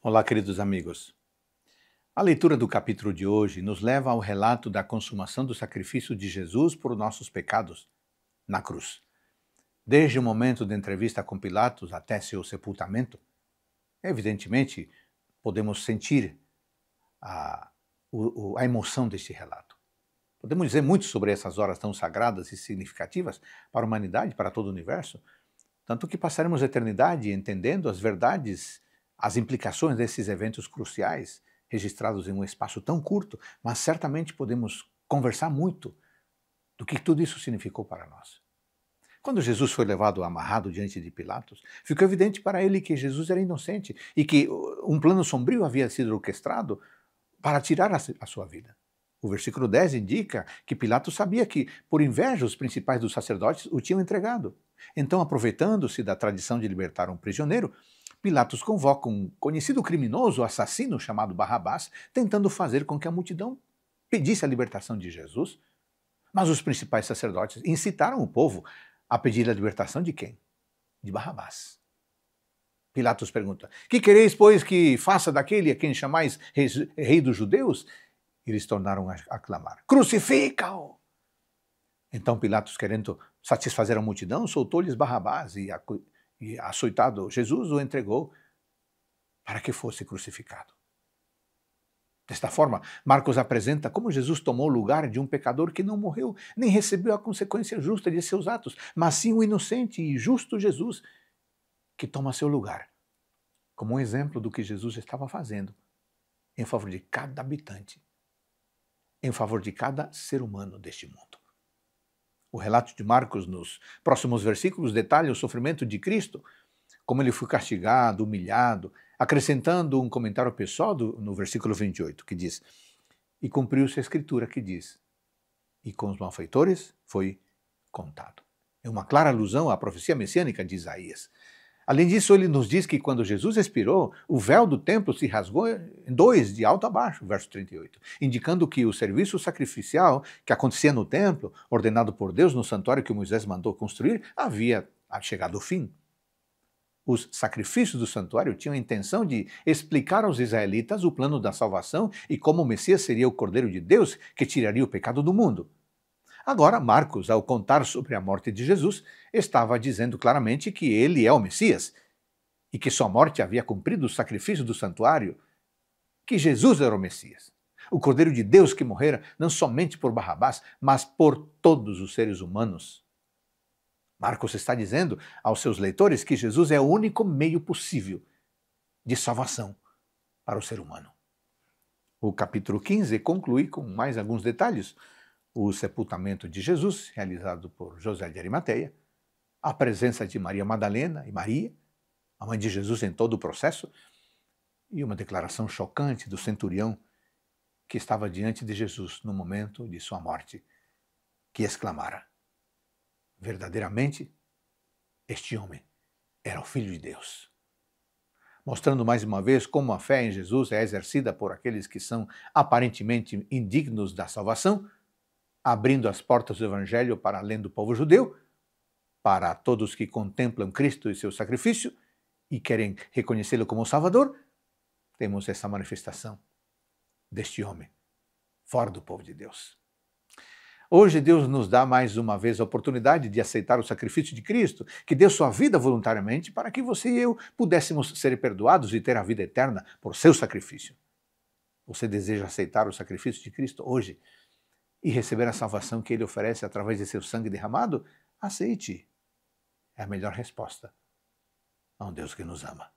Olá, queridos amigos. A leitura do capítulo de hoje nos leva ao relato da consumação do sacrifício de Jesus por nossos pecados na cruz. Desde o momento da entrevista com Pilatos até seu sepultamento, evidentemente, podemos sentir a emoção deste relato. Podemos dizer muito sobre essas horas tão sagradas e significativas para a humanidade, para todo o universo, tanto que passaremos a eternidade entendendo as verdades, as implicações desses eventos cruciais, registrados em um espaço tão curto, mas certamente podemos conversar muito do que tudo isso significou para nós. Quando Jesus foi levado amarrado diante de Pilatos, ficou evidente para ele que Jesus era inocente e que um plano sombrio havia sido orquestrado para tirar a sua vida. O versículo 10 indica que Pilatos sabia que, por inveja, os principais dos sacerdotes o tinham entregado. Então, aproveitando-se da tradição de libertar um prisioneiro, Pilatos convoca um conhecido criminoso assassino chamado Barrabás, tentando fazer com que a multidão pedisse a libertação de Jesus. Mas os principais sacerdotes incitaram o povo a pedir a libertação de quem? De Barrabás. Pilatos pergunta: "Que quereis, pois, que faça daquele a quem chamais rei dos judeus?" Eles tornaram a clamar: "Crucifica-o!" Então Pilatos, querendo satisfazer a multidão, soltou-lhes Barrabás e açoitado Jesus, o entregou para que fosse crucificado. Desta forma, Marcos apresenta como Jesus tomou o lugar de um pecador que não morreu, nem recebeu a consequência justa de seus atos, mas sim o inocente e justo Jesus, que toma seu lugar, como um exemplo do que Jesus estava fazendo em favor de cada habitante, em favor de cada ser humano deste mundo. O relato de Marcos, nos próximos versículos, detalha o sofrimento de Cristo, como ele foi castigado, humilhado, acrescentando um comentário pessoal no versículo 28, que diz: "E cumpriu-se a escritura que diz, e com os malfeitores foi contado." É uma clara alusão à profecia messiânica de Isaías. Além disso, ele nos diz que quando Jesus expirou, o véu do templo se rasgou em dois, de alto a baixo, verso 38, indicando que o serviço sacrificial que acontecia no templo, ordenado por Deus no santuário que Moisés mandou construir, havia chegado ao fim. Os sacrifícios do santuário tinham a intenção de explicar aos israelitas o plano da salvação e como o Messias seria o Cordeiro de Deus que tiraria o pecado do mundo. Agora, Marcos, ao contar sobre a morte de Jesus, estava dizendo claramente que ele é o Messias e que sua morte havia cumprido o sacrifício do santuário, que Jesus era o Messias, o Cordeiro de Deus que morrera não somente por Barrabás, mas por todos os seres humanos. Marcos está dizendo aos seus leitores que Jesus é o único meio possível de salvação para o ser humano. O capítulo 15 conclui com mais alguns detalhes: o sepultamento de Jesus, realizado por José de Arimateia, a presença de Maria Madalena e Maria, a mãe de Jesus, em todo o processo, e uma declaração chocante do centurião que estava diante de Jesus no momento de sua morte, que exclamara: "Verdadeiramente, este homem era o Filho de Deus." Mostrando mais uma vez como a fé em Jesus é exercida por aqueles que são aparentemente indignos da salvação, abrindo as portas do Evangelho para além do povo judeu, para todos que contemplam Cristo e seu sacrifício e querem reconhecê-lo como Salvador, temos essa manifestação deste homem fora do povo de Deus. Hoje Deus nos dá mais uma vez a oportunidade de aceitar o sacrifício de Cristo, que deu sua vida voluntariamente para que você e eu pudéssemos ser perdoados e ter a vida eterna por seu sacrifício. Você deseja aceitar o sacrifício de Cristo hoje e receber a salvação que Ele oferece através de seu sangue derramado? Aceite. É a melhor resposta a um Deus que nos ama.